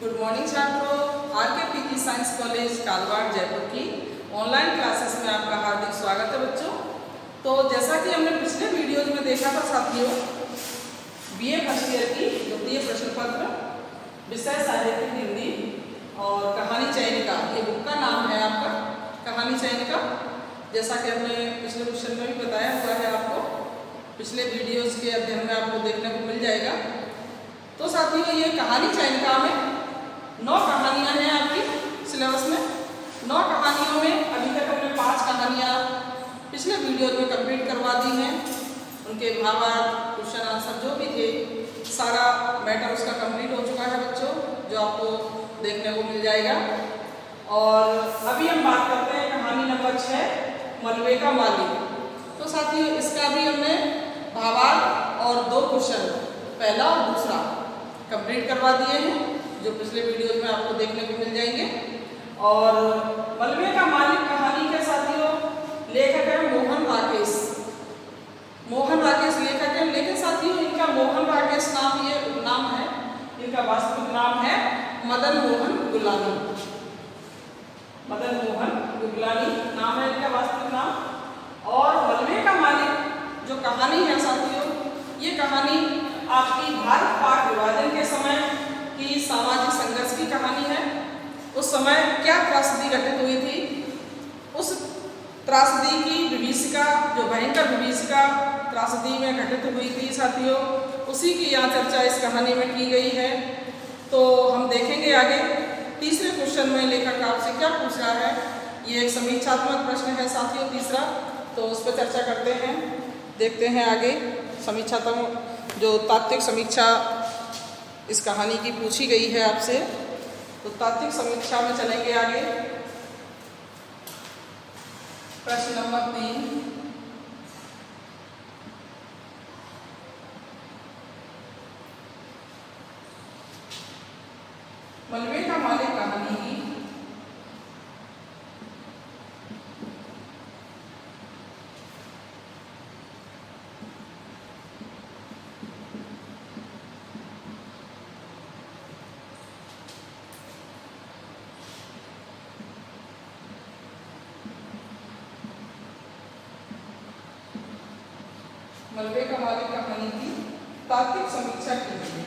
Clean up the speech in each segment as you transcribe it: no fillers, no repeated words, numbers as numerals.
Good morning छात्रों, RK PG science college Kalwar Jaipur की online classes में आपका हार्दिक स्वागत है बच्चों। तो जैसा कि हमने पिछले वीडियोज में देखा था साथियों, बीए फर्स्ट ईयर की द्वितीय प्रश्न पत्र विषय साहित्य हिंदी और कहानी चयनिका, ये बुक का नाम है आपका कहानी चयनिका। जैसा कि हमने पिछले क्वेश्चन में भी बताया हुआ है, आपको पिछले वीडियोज के अध्ययन में आपको देखने को मिल जाएगा। तो साथियों, ये कहानी चयनिका में 9 कहानियाँ हैं आपकी सिलेबस में। 9 कहानियों में अभी तक हमने 5 कहानियाँ पिछले वीडियो में कंप्लीट करवा दी हैं। उनके भावार्थ, क्वेश्चन आंसर जो भी थे, सारा मैटर उसका कंप्लीट हो चुका है बच्चों, जो आपको देखने को मिल जाएगा। और अभी हम बात करते हैं कहानी नंबर 6, मलबे का मालिक। तो साथियों, इसका भी हमने भावार्थ और 2 क्वेश्चन, पहला और दूसरा, कंप्लीट करवा दिए हैं, जो पिछले वीडियोज में आपको देखने को मिल जाएंगे। और मलबे का मालिक कहानी के साथियों लेखक है मोहन राकेश। मोहन राकेश लेखक है, लेकिन साथियों इनका मोहन राकेश नाम ये उपनाम है, इनका वास्तविक नाम है मदन मोहन गुलानी। मदन मोहन गुलानी नाम है इनका वास्तविक नाम। और मलबे का मालिक जो कहानी है साथियों, ये कहानी आपकी भारत पाक विभाजन के समय की सामाजिक संघर्ष की कहानी है। उस समय क्या त्रासदी घटित हुई थी, उस त्रासदी की विभीषिका, जो भयंकर विभीषिका त्रासदी में घटित हुई थी साथियों, उसी की यहाँ चर्चा इस कहानी में की गई है। तो हम देखेंगे आगे तीसरे क्वेश्चन में लेखक आपसे क्या पूछ रहा है। ये एक समीक्षात्मक प्रश्न है साथियों तीसरा, तो उस पर चर्चा करते हैं, देखते हैं आगे। समीक्षात्मक जो तात्विक समीक्षा इस कहानी की पूछी गई है आपसे, तो तात्विक समीक्षा में चलेंगे आगे। प्रश्न नंबर 3, मलबे का मालिक कहानी की मलबे का मालिक कहानी की तात्विक समीक्षा कीजिए।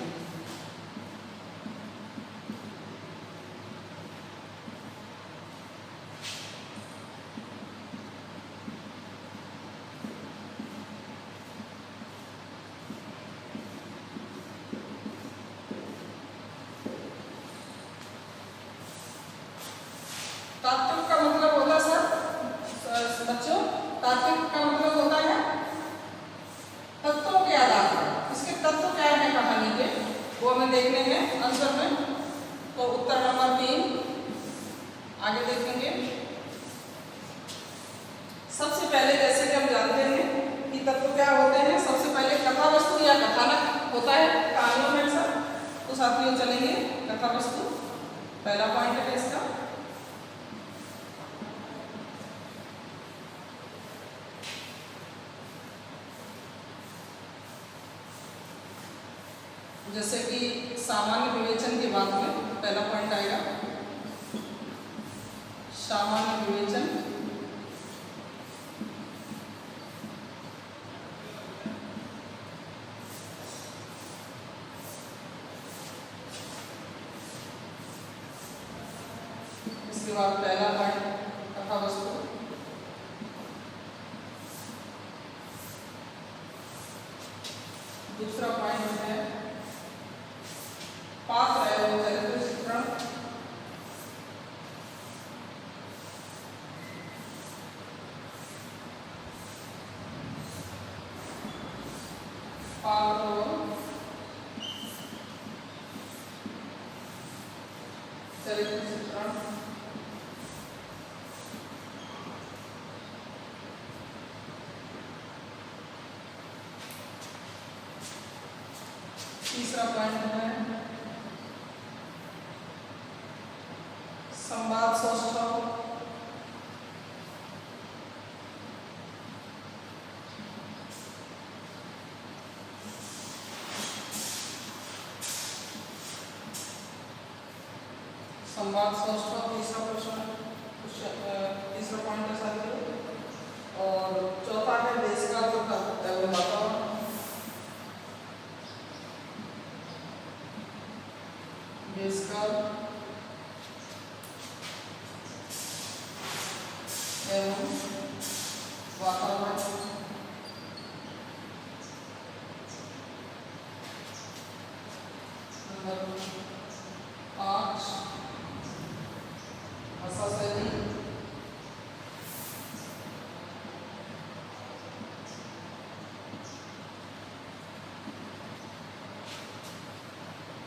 तात्विक का मतलब होता है सर बच्चों, तात्विक का मतलब होता है तत्वों के आधार पर। इसके तत्व क्या है कहानी के, वो हमें देखने हैं आंसर में। तो उत्तर नंबर 3 आगे देखेंगे। सबसे पहले जैसे कि हम जानते हैं कि तत्व क्या होते हैं, सबसे पहले कथा वस्तु या कथानक होता है कहानियों में अक्सर। तो साथियों चलेंगे कथा वस्तु, पहला पॉइंट है इसका। जैसे कि सामान्य विवेचन के बाद में पहला पॉइंट आएगा, सामान्य विवेचन। इसके बाद पहला पॉइंट कथा वस्तु। दूसरा पॉइंट है पात्र एवं चरित्र चित्रण। पात्र चरित्र चित्रण। तीसरा पॉइंट है संवाद सौष्ठव। संवाद संस्था तीसरा प्रश्न, तीसरा पॉइंट है साथियों। और चौथा है देश का एवं वातावरण। देश का एवं वातावरण। नंबर 5 भाषा शैली।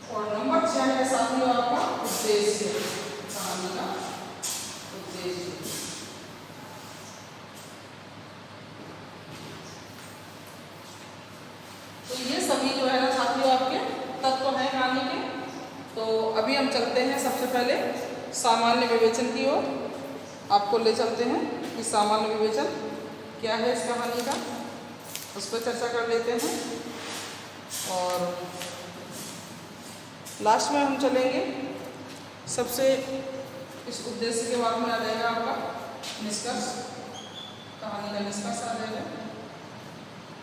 और नंबर 6 है साथियों आपका उद्देश्य, कहानी का उद्देश्य। तो ये सभी जो है ना साथियों आपके तत्व हैं कहानी के। तो अभी हम चलते हैं सबसे पहले सामान्य विवेचन की ओर, आपको ले चलते हैं कि सामान्य विवेचन क्या है इस कहानी का, उस पर चर्चा कर लेते हैं। और लास्ट में हम चलेंगे सबसे इस उद्देश्य के बाद में आ जाएगा आपका निष्कर्ष, कहानी का निष्कर्ष आ जाएगा।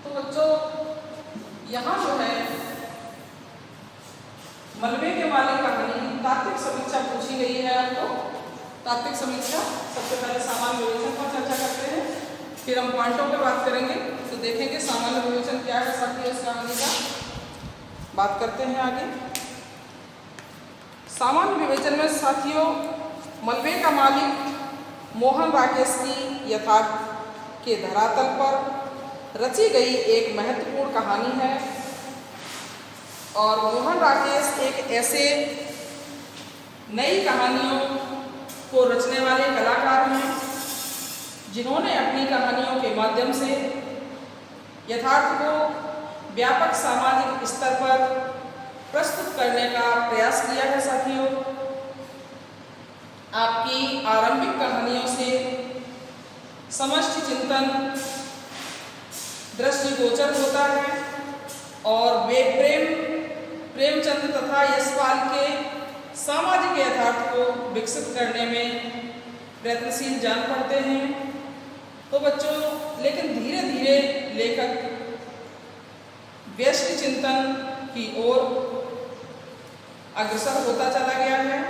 तो बच्चों यहाँ जो है मलबे के मालिक कहानी की तात्विक समीक्षा पूछी गई है आपको। तात्विक समीक्षा सबसे पहले सामान्य विवेचन पर चर्चा करते हैं, फिर हम पॉइंटों पर बात करेंगे। तो देखेंगे सामान्य विवेचन क्या है साथियों इस कहानी का, बात करते हैं आगे। सामान्य विवेचन में साथियों मलबे का मालिक मोहन राकेश की यथार्थ के धरातल पर रची गई एक महत्वपूर्ण कहानी है। और मोहन राकेश एक ऐसे नई कहानियों को रचने वाले कलाकार हैं जिन्होंने अपनी कहानियों के माध्यम से यथार्थ को व्यापक सामाजिक स्तर पर प्रस्तुत करने का प्रयास किया है साथियों। आपकी आरंभिक कहानियों से समष्टि चिंतन दृष्टिगोचर होता है और वे प्रेमचंद तथा यशपाल के सामाजिक यथार्थ को विकसित करने में प्रयत्नशील जान पड़ते हैं। तो बच्चों लेकिन धीरे धीरे लेखक व्यष्टि चिंतन की ओर अग्रसर होता चला गया है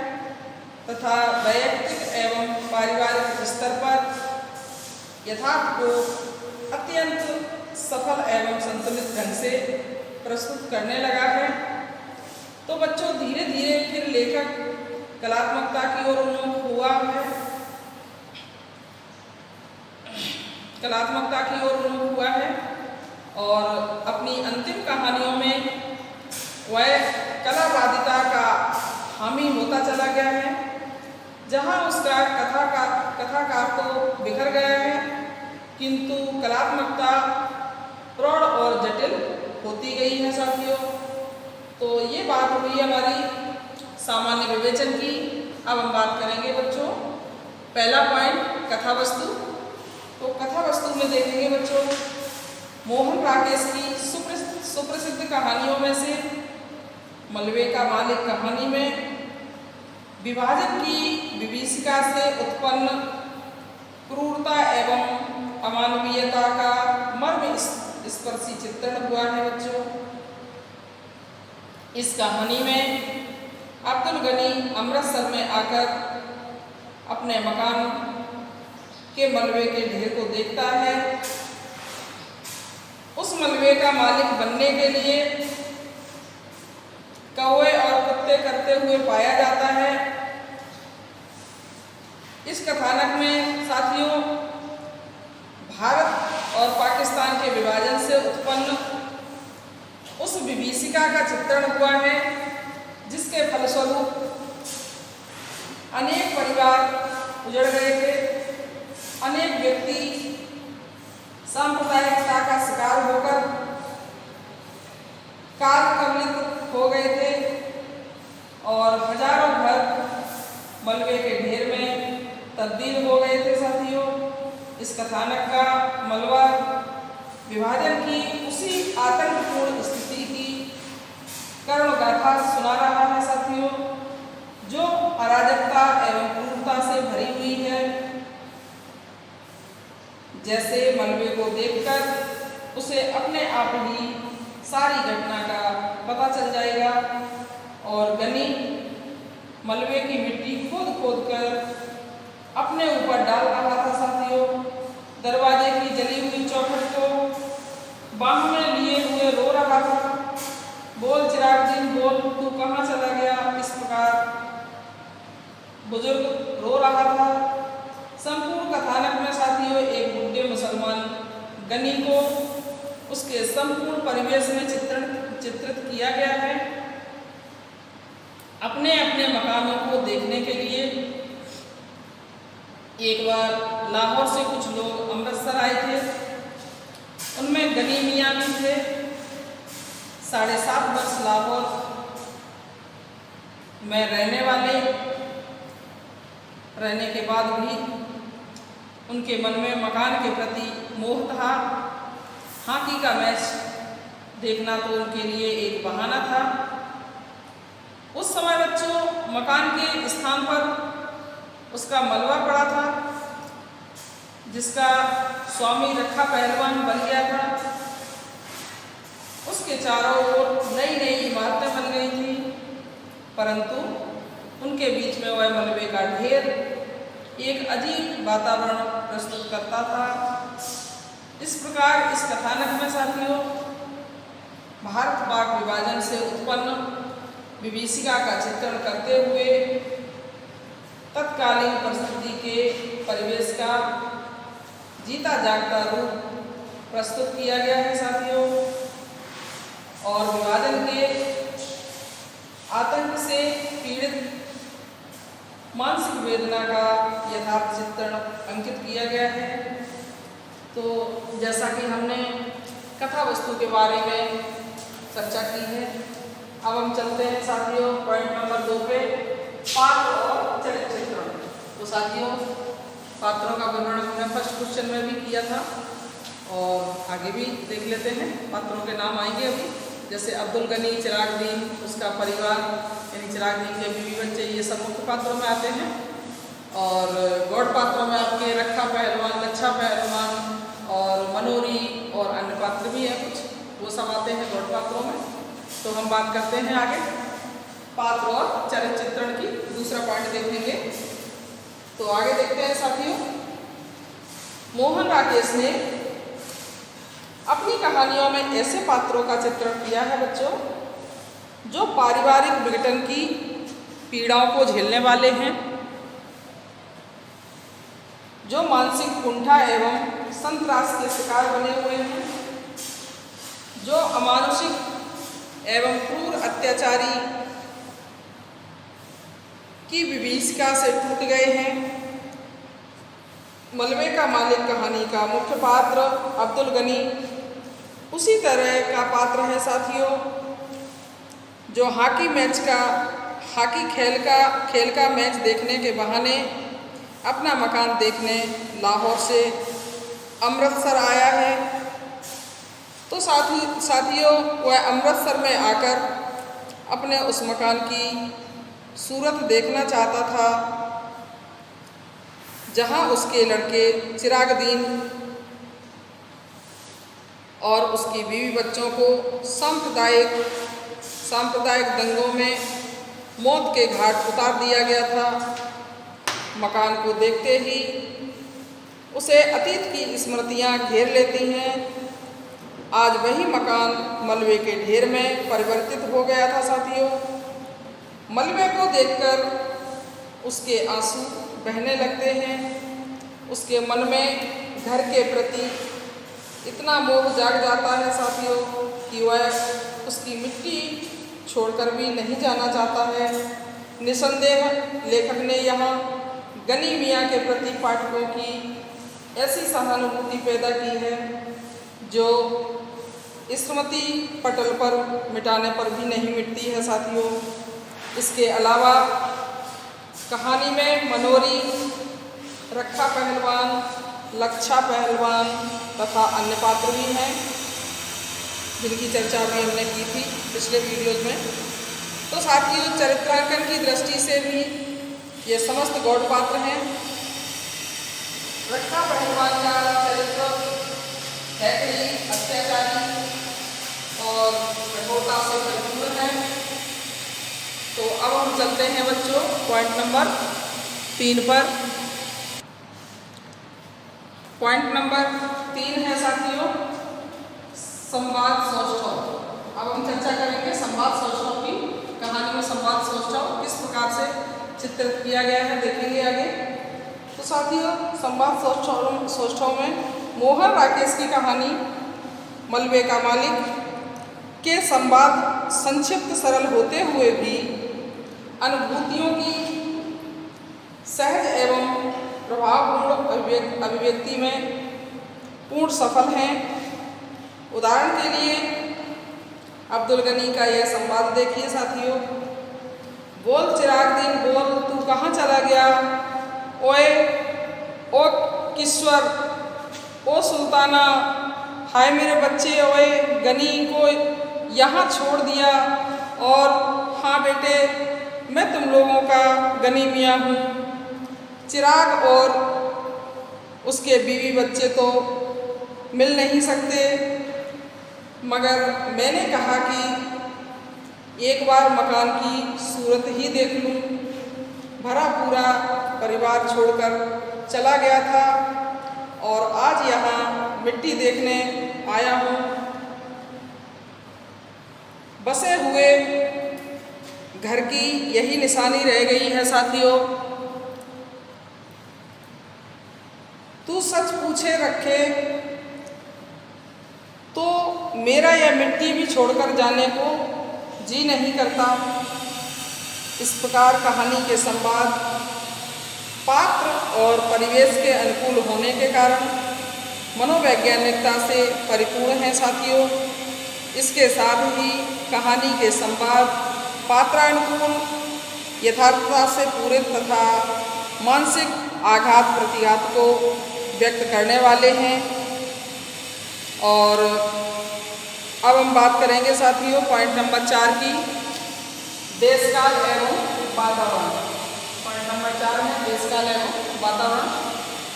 तथा वैयक्तिक एवं पारिवारिक स्तर पर यथार्थ को अत्यंत सफल एवं संतुलित ढंग से प्रस्तुत करने लगा है। तो बच्चों धीरे धीरे फिर लेखक कलात्मकता की ओर उन्मुख हुआ है, कलात्मकता की ओर उन्मुख हुआ है और अपनी अंतिम कहानियों में वह कलावादिता का हामी होता चला गया है, जहां उसका कथाकार तो बिखर गया है किंतु कलात्मकता प्रौढ़ और जटिल होती गई है साथियों। तो ये बात हुई हमारी सामान्य विवेचन की। अब हम बात करेंगे बच्चों पहला पॉइंट कथा वस्तु। तो कथा वस्तु में देखेंगे बच्चों मोहन राकेश की सुप्रसिद्ध कहानियों में से मलबे का मालिक कहानी में विभाजन की विभीषिका से उत्पन्न क्रूरता एवं अमानवीयता का मर्म स्पर्शी चित्रण हुआ है बच्चों। इस कहानी में अब्दुल गनी अमृतसर में आकर अपने मकान के मलबे के ढेर को देखता है। उस मलबे का मालिक बनने के लिए कौवे और कुत्ते करते हुए पाया जाता है। इस कथानक में साथियों भारत और पाकिस्तान के विभाजन से उत्पन्न उस विभीषिका का चित्रण हुआ है जिसके फलस्वरूप अनेक परिवार उजड़ गए थे, अनेक व्यक्ति सांप्रदायिकता का शिकार होकर काल कवलित हो गए थे और हजारों घर मलबे के ढेर में तब्दील हो गए थे साथियों। इस कथानक का मलबा विभाजन की उसी आतंकपूर्ण स्थिति की करुण गाथा सुना रहा है साथियों, जो अराजकता जैसे मलबे को देखकर उसे अपने आप ही सारी घटना का पता चल जाएगा। और गनी मलबे की मिट्टी खोद खोद कर अपने ऊपर डाल रहा था साथियों। दरवाजे की जली हुई चौखट को बाह में लिए हुए रो रहा था। बोल चिराग दिन बोल, तू कहाँ चला गया। इस प्रकार बुजुर्ग रो रहा था। संपूर्ण कथानक में साथियों एक बूढ़े मुसलमान गनी को उसके संपूर्ण परिवेश में चित्रित किया गया है। अपने अपने मकानों को देखने के लिए एक बार लाहौर से कुछ लोग अमृतसर आए थे। उनमें गनी मियाँ भी थे। 7.5 वर्ष लाहौर में रहने के बाद भी उनके मन में मकान के प्रति मोह था। हॉकी का मैच देखना तो उनके लिए एक बहाना था। उस समय बच्चों मकान के स्थान पर उसका मलबा पड़ा था, जिसका स्वामी रखा पहलवान बन गया था। उसके चारों ओर नई नई इमारतें बन गई थी, परंतु उनके बीच में वह मलबे का ढेर एक अजीब वातावरण प्रस्तुत करता था। इस प्रकार इस कथानक में साथियों भारत पाक विभाजन से उत्पन्न विभीषिका का चित्रण करते हुए तत्कालीन परिस्थिति के परिवेश का जीता जागता रूप प्रस्तुत किया गया है साथियों। और विभाजन के आतंक से पीड़ित मानसिक वेदना का यथार्थ चित्रण अंकित किया गया है। तो जैसा कि हमने कथा वस्तु के बारे में चर्चा की है, अब हम चलते हैं साथियों पॉइंट नंबर 2 पे, पात्र और चरित्र चित्रण। तो साथियों पात्रों का विवरण हमने फर्स्ट क्वेश्चन में भी किया था और आगे भी देख लेते हैं। पात्रों के नाम आएंगे अभी, जैसे अब्दुल गनी, चिराग दीन, उसका परिवार यानी चिराग दीन के बीवी बच्चे, ये सब मुख्य पात्रों में आते हैं। और गौड़ पात्रों में आपके रखा पहलवान, लच्छा पहलवान और मनोरी और अन्य पात्र भी हैं कुछ, वो सब आते हैं गौड़ पात्रों में। तो हम बात करते हैं आगे पात्र और चरित्र चित्रण की, दूसरा पॉइंट देखेंगे। तो आगे देखते हैं साथियों, मोहन राकेश ने अपनी कहानियों में ऐसे पात्रों का चित्रण किया है बच्चों जो पारिवारिक विघटन की पीड़ाओं को झेलने वाले हैं, जो मानसिक कुंठा एवं संत्रास के शिकार बने हुए हैं, जो अमानुषिक एवं क्रूर अत्याचारी की विभीषिका से टूट गए हैं। मलबे का मालिक कहानी का मुख्य पात्र अब्दुल गनी उसी तरह का पात्र है साथियों, जो हॉकी खेल का मैच देखने के बहाने अपना मकान देखने लाहौर से अमृतसर आया है। तो साथियों वह अमृतसर में आकर अपने उस मकान की सूरत देखना चाहता था, जहां उसके लड़के चिराग दीन और उसकी बीवी बच्चों को सांप्रदायिक दंगों में मौत के घाट उतार दिया गया था। मकान को देखते ही उसे अतीत की स्मृतियां घेर लेती हैं। आज वही मकान मलबे के ढेर में परिवर्तित हो गया था साथियों। मलबे को देखकर उसके आंसू बहने लगते हैं। उसके मन में घर के प्रति इतना मोह जाग जाता है साथियों कि वह उसकी मिट्टी छोड़कर भी नहीं जाना चाहता है। निसंदेह लेखक ने यहाँ गनी मियाँ के प्रति पाठकों की ऐसी सहानुभूति पैदा की है जो स्मृति पटल पर मिटाने पर भी नहीं मिटती है साथियों। इसके अलावा कहानी में मनोरी, रखा पहलवान, लच्छा पहलवान तथा अन्य पात्र भी हैं, जिनकी चर्चा भी हमने की थी पिछले वीडियोज में। तो साथियों चरित्रांकन की दृष्टि से भी ये समस्त गौड़ पात्र हैं। रखा पहलवान का चरित्र हैकड़ी, अत्याचारी और कठोरता से परिपूर्ण है। तो अब हम चलते हैं बच्चों पॉइंट नंबर 3 पर। पॉइंट नंबर 3 है साथियों संवाद सौष्ठव। अब हम चर्चा करेंगे संवाद सौष्ठव की। कहानी में संवाद सौष्ठव किस प्रकार से चित्रित किया गया है देखेंगे आगे। तो साथियों संवाद सौष्ठव में मोहन राकेश की कहानी मलबे का मालिक के संवाद संक्षिप्त सरल होते हुए भी अनुभूतियों की सहज एवं प्रभावपूर्ण अभिव्यक्ति में पूर्ण सफल हैं। उदाहरण के लिए अब्दुल गनी का यह संवाद देखिए साथियों। बोल चिराग दिन बोल, तू कहाँ चला गया? ओए ओ किश्वर, ओ सुल्ताना, हाय मेरे बच्चे, ओए गनी को यहाँ छोड़ दिया। और हाँ बेटे, मैं तुम लोगों का गनी मियाँ हूँ। चिराग और उसके बीवी बच्चे तो मिल नहीं सकते, मगर मैंने कहा कि एक बार मकान की सूरत ही देख लूँ। भरा पूरा परिवार छोड़कर चला गया था और आज यहाँ मिट्टी देखने आया हूँ। बसे हुए घर की यही निशानी रह गई है साथियों। तू सच पूछे रखे तो मेरा यह मिट्टी भी छोड़कर जाने को जी नहीं करता। इस प्रकार कहानी के संवाद पात्र और परिवेश के अनुकूल होने के कारण मनोवैज्ञानिकता से परिपूर्ण हैं साथियों। इसके साथ ही कहानी के संवाद पात्रानुकूल, यथार्थता से पूरे तथा मानसिक आघात प्रतिघात को व्यक्त करने वाले हैं। और अब हम बात करेंगे साथियों पॉइंट नंबर 4 की, देशकाल एवं वातावरण। पॉइंट नंबर 4 है देशकाल एवं वातावरण।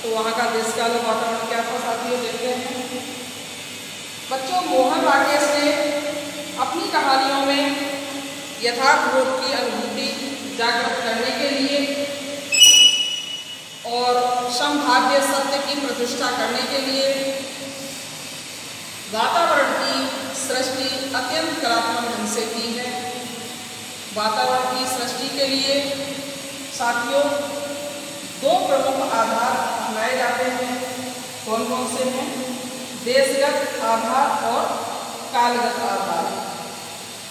तो वहाँ का देशकाल और वातावरण क्या था साथियों देखते हैं। बच्चों मोहन राकेश ने अपनी कहानियों में यथार्थबोध की अनुभूति जागृत करने के लिए और संभाव्य सत्य की प्रतिष्ठा करने के लिए वातावरण की सृष्टि अत्यंत कलात्मक ढंग से की है। वातावरण की सृष्टि के लिए साथियों 2 प्रमुख आधार अपनाए जाते हैं। कौन कौन से हैं? देशगत आधार और कालगत आधार।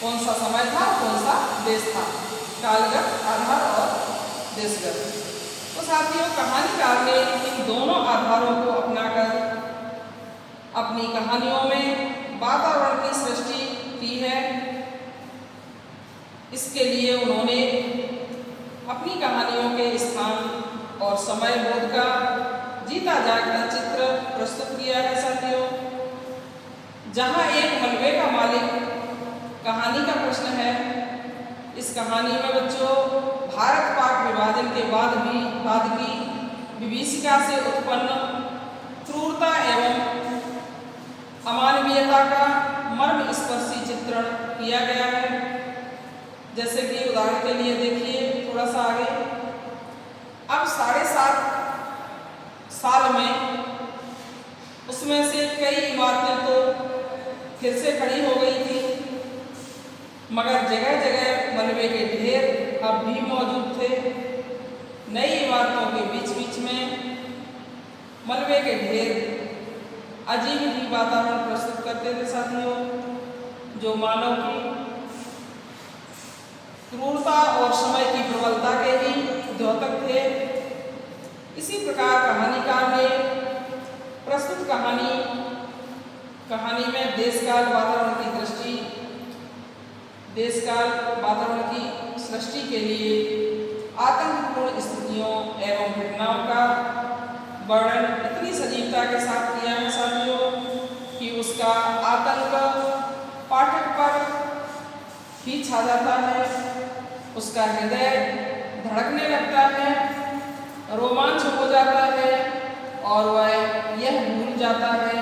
कौन सा समय था, कौन सा देश था? कालगत आधार और देशगत। तो साथियों कहानीकार ने इन दोनों आधारों को अपनाकर अपनी कहानियों में वातावरण की सृष्टि की है। इसके लिए उन्होंने अपनी कहानियों के स्थान और समय बोध का जीता जागता चित्र प्रस्तुत किया है साथियों। जहां एक मलबे का मालिक कहानी का प्रश्न है। इस कहानी में बच्चों भारत पाक विभाजन के बाद की विभीषिका से उत्पन्न क्रूरता एवं अमानवीयता का मर्म स्पर्शी चित्रण किया गया है। जैसे कि उदाहरण के लिए देखिए थोड़ा सा आगे, अब 7.5 साल में उसमें से कई इमारतें तो फिर से खड़ी हो गई थी, मगर जगह जगह मलबे के ढेर अब भी मौजूद थे। नई इमारतों के बीच बीच में मलबे के ढेर अजीब ही वातावरण प्रस्तुत करते थे साथियों, जो मानव की क्रूरता और समय की प्रबलता के ही द्योतक थे। इसी प्रकार कहानीकार ने प्रस्तुत कहानी में देशकाल वातावरण की दृष्टि, देशकाल वातावरण की सृष्टि के लिए आतंकपूर्ण स्थितियों एवं घटनाओं का वर्णन इतनी सजीवता के साथ किया है साथियों कि उसका आतंक पाठक पर ही छा जाता है। उसका हृदय धड़कने लगता है, रोमांच हो जाता है और वह यह भूल जाता है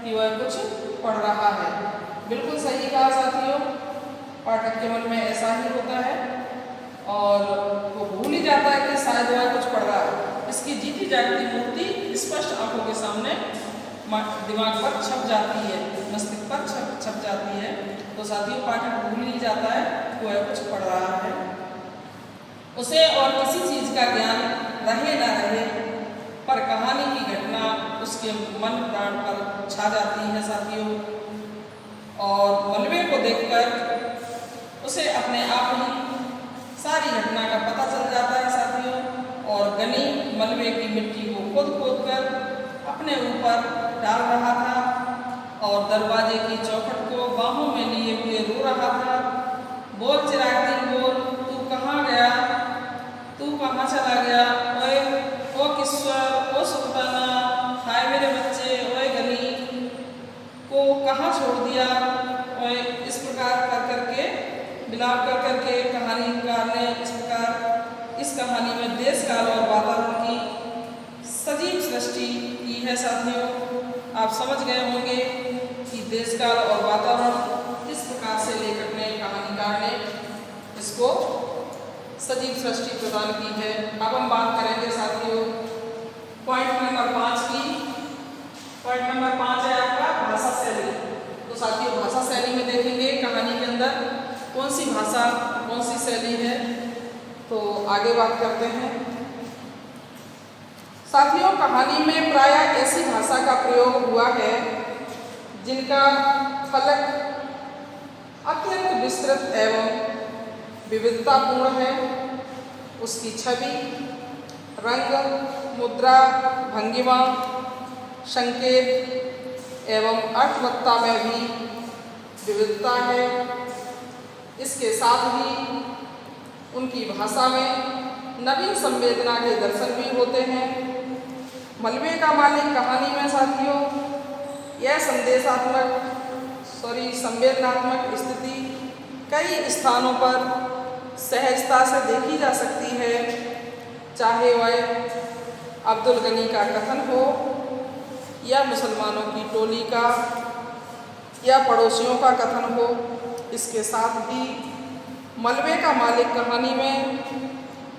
कि कि वह कुछ पढ़ रहा है। बिल्कुल सही कहा साथियों, पाठक के मन में ऐसा ही होता है और वो भूल ही जाता है कि शायद वह कुछ पढ़ रहा है। इसकी जीती जागती मूर्ति स्पष्ट आंखों के सामने दिमाग पर छप जाती है, मस्तिष्क पर छप जाती है। तो साथियों पाठक भूल ही जाता है कि वह कुछ पढ़ रहा है। उसे और किसी चीज का ज्ञान रहे न रहे, पर कहानी की घटना उसके मन प्राण पर छा जाती है साथियों। और मलबे को देखकर उसे अपने आप ही सारी घटना का पता चल जाता है साथियों। और गनी मलबे की मिट्टी को खोद कर अपने ऊपर डाल रहा था और दरवाजे की चौखट को बाहों में लिए हुए रो रहा था। बोल चिराग दिन बोल, तू कहाँ गया, तू कहाँ चला गया, ओए ओ किस्वर, ओ सुल्ताना, हाय मेरे बच्चे, ओए गनी को कहाँ छोड़ दिया। ओए इस प्रकार कर करके विलाप कर करके कहानीकार ने इस कहानी में देश काल और वातावरण की सजीव सृष्टि की है साथियों। आप समझ गए होंगे कि देश काल और वातावरण किस प्रकार से लेखक ने कहानीकार ने इसको सजीव सृष्टि प्रदान की है। अब हम बात करेंगे साथियों पॉइंट नंबर 5 की। पॉइंट नंबर 5 है आपका भाषा शैली। तो साथियों भाषा शैली में देखेंगे कहानी के अंदर कौन सी भाषा कौन सी शैली है। तो आगे बात करते हैं साथियों। कहानी में प्रायः ऐसी भाषा का प्रयोग हुआ है जिनका फलक अत्यंत विस्तृत एवं विविधतापूर्ण है। उसकी छवि, रंग, मुद्रा, भंगिमा, संकेत एवं अर्थवत्ता में भी विविधता है। इसके साथ ही उनकी भाषा में नवीन संवेदना के दर्शन भी होते हैं। मलबे का मालिक कहानी में साथियों यह संवेदनात्मक स्थिति कई स्थानों पर सहजता से देखी जा सकती है, चाहे वह अब्दुल गनी का कथन हो या मुसलमानों की टोली का या पड़ोसियों का कथन हो। इसके साथ ही मलबे का मालिक कहानी में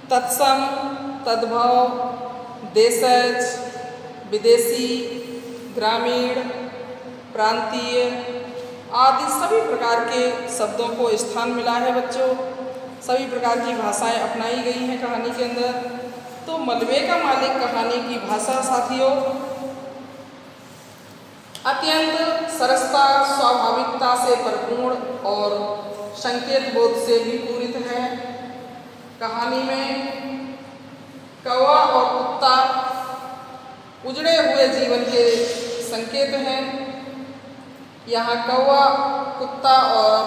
तत्सम, तद्भव, देशज, विदेशी, ग्रामीण, प्रांतीय आदि सभी प्रकार के शब्दों को स्थान मिला है बच्चों। सभी प्रकार की भाषाएं अपनाई गई हैं कहानी के अंदर। तो मलबे का मालिक कहानी की भाषा साथियों अत्यंत सरसता, स्वाभाविकता से भरपूर और संकेत बोध से भी पूरित है। कहानी में कौवा और कुत्ता उजड़े हुए जीवन के संकेत हैं। यहाँ कौवा, कुत्ता और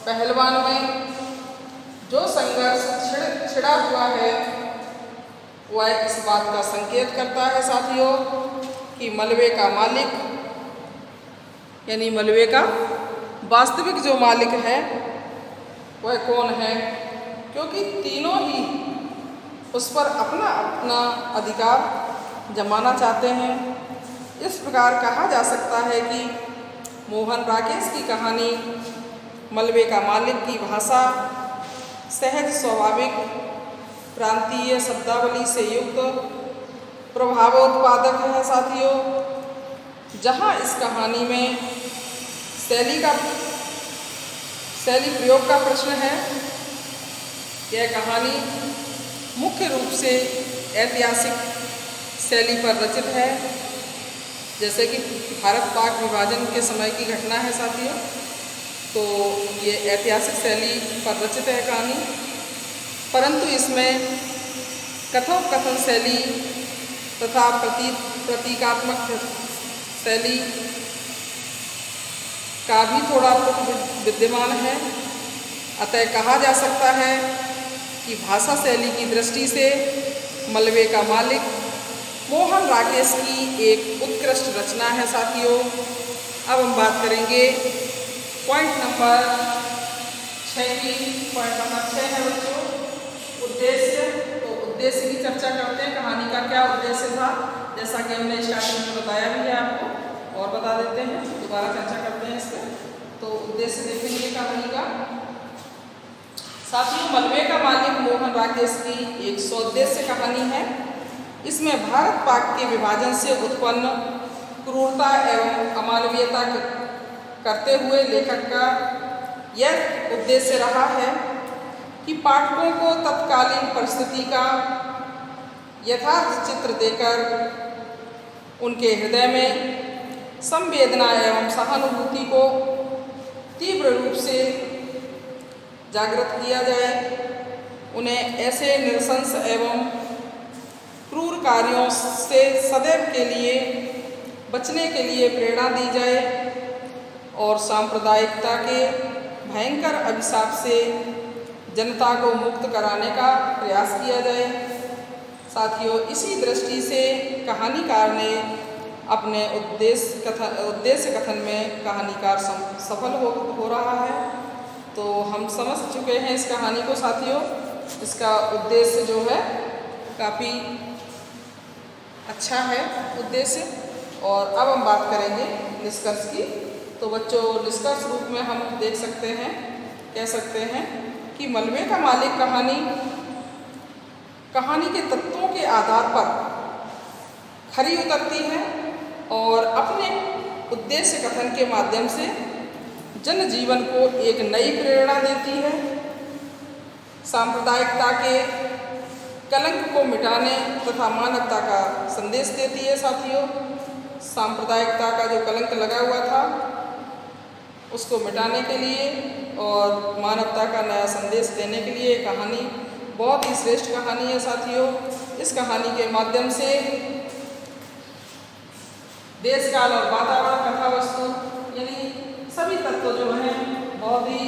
पहलवान में जो संघर्ष छिड़ा हुआ है वह इस बात का संकेत करता है साथियों कि मलबे का मालिक यानी मलबे का वास्तविक जो मालिक है वह कौन है, क्योंकि तीनों ही उस पर अपना अपना अधिकार जमाना चाहते हैं। इस प्रकार कहा जा सकता है कि मोहन राकेश की कहानी मलबे का मालिक की भाषा सहज, स्वाभाविक, प्रांतीय शब्दावली से युक्त प्रभावोत्पादक है साथियों। जहाँ इस कहानी में शैली प्रयोग का प्रश्न है, यह कहानी मुख्य रूप से ऐतिहासिक शैली पर रचित है। जैसे कि भारत पाक विभाजन के समय की घटना है साथियों, तो ये ऐतिहासिक शैली पर रचित है कहानी। परंतु इसमें कथोपकथन शैली तथा प्रतीकात्मक शैली का भी थोड़ा विद्यमान है। अतः कहा जा सकता है कि भाषा शैली की दृष्टि से मलबे का मालिक मोहन राकेश की एक उत्कृष्ट रचना है साथियों। अब हम बात करेंगे पॉइंट नंबर 6 की। पॉइंट नंबर 6 है बच्चों उद्देश्य। तो उद्देश्य की चर्चा करते हैं। कहानी का क्या उद्देश्य था, जैसा कि हमने स्टार्टिंग में बताया भी है आपको, और बता देते हैं, दोबारा चर्चा करते हैं इस पर। तो उद्देश्य देखेंगे कहानी का। साथियों, मलबे का मालिक मोहन राकेश की एक स्वोद्देश्य कहानी है। इसमें भारत पाक के विभाजन से उत्पन्न क्रूरता एवं अमानवीयता करते हुए लेखक का यह उद्देश्य रहा है कि पाठकों को तत्कालीन परिस्थिति का यथार्थ चित्र देकर उनके हृदय में संवेदना एवं सहानुभूति को तीव्र रूप से जागृत किया जाए, उन्हें ऐसे नृशंस एवं क्रूर कार्यों से सदैव के लिए बचने के लिए प्रेरणा दी जाए और सांप्रदायिकता के भयंकर अभिशाप से जनता को मुक्त कराने का प्रयास किया जाए। साथियों, इसी दृष्टि से कहानीकार ने अपने उद्देश्य कथन में कहानीकार सफल हो रहा है। तो हम समझ चुके हैं इस कहानी को साथियों। इसका उद्देश्य जो है काफ़ी अच्छा है उद्देश्य। और अब हम बात करेंगे निष्कर्ष की। तो बच्चों, निष्कर्ष रूप में हम देख सकते हैं, कह सकते हैं कि मलबे का मालिक कहानी के तत्वों के आधार पर खरी उतरती है और अपने उद्देश्य कथन के माध्यम से जनजीवन को एक नई प्रेरणा देती है, सांप्रदायिकता के कलंक को मिटाने तथा मानवता का संदेश देती है। साथियों, सांप्रदायिकता का जो कलंक लगा हुआ था उसको मिटाने के लिए और मानवता का नया संदेश देने के लिए कहानी बहुत ही श्रेष्ठ कहानी है। साथियों, इस कहानी के माध्यम से देश काल और वातावरण कथा वस्तु यानी सभी तत्व जो हैं बहुत ही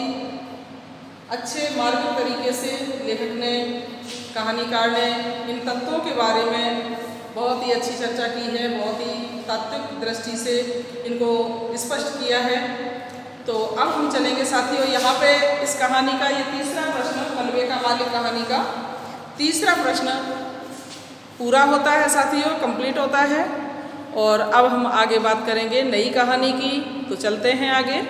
अच्छे मार्मिक तरीके से लेखक ने, कहानीकार ने इन तत्वों के बारे में बहुत ही अच्छी चर्चा की है, बहुत ही तात्विक दृष्टि से इनको स्पष्ट किया है। तो अब हम चलेंगे साथियों, यहाँ पे इस कहानी का ये तीसरा प्रश्न, मलबे का मालिक कहानी का तीसरा प्रश्न पूरा होता है साथियों, कंप्लीट होता है। और अब हम आगे बात करेंगे नई कहानी की। तो चलते हैं आगे।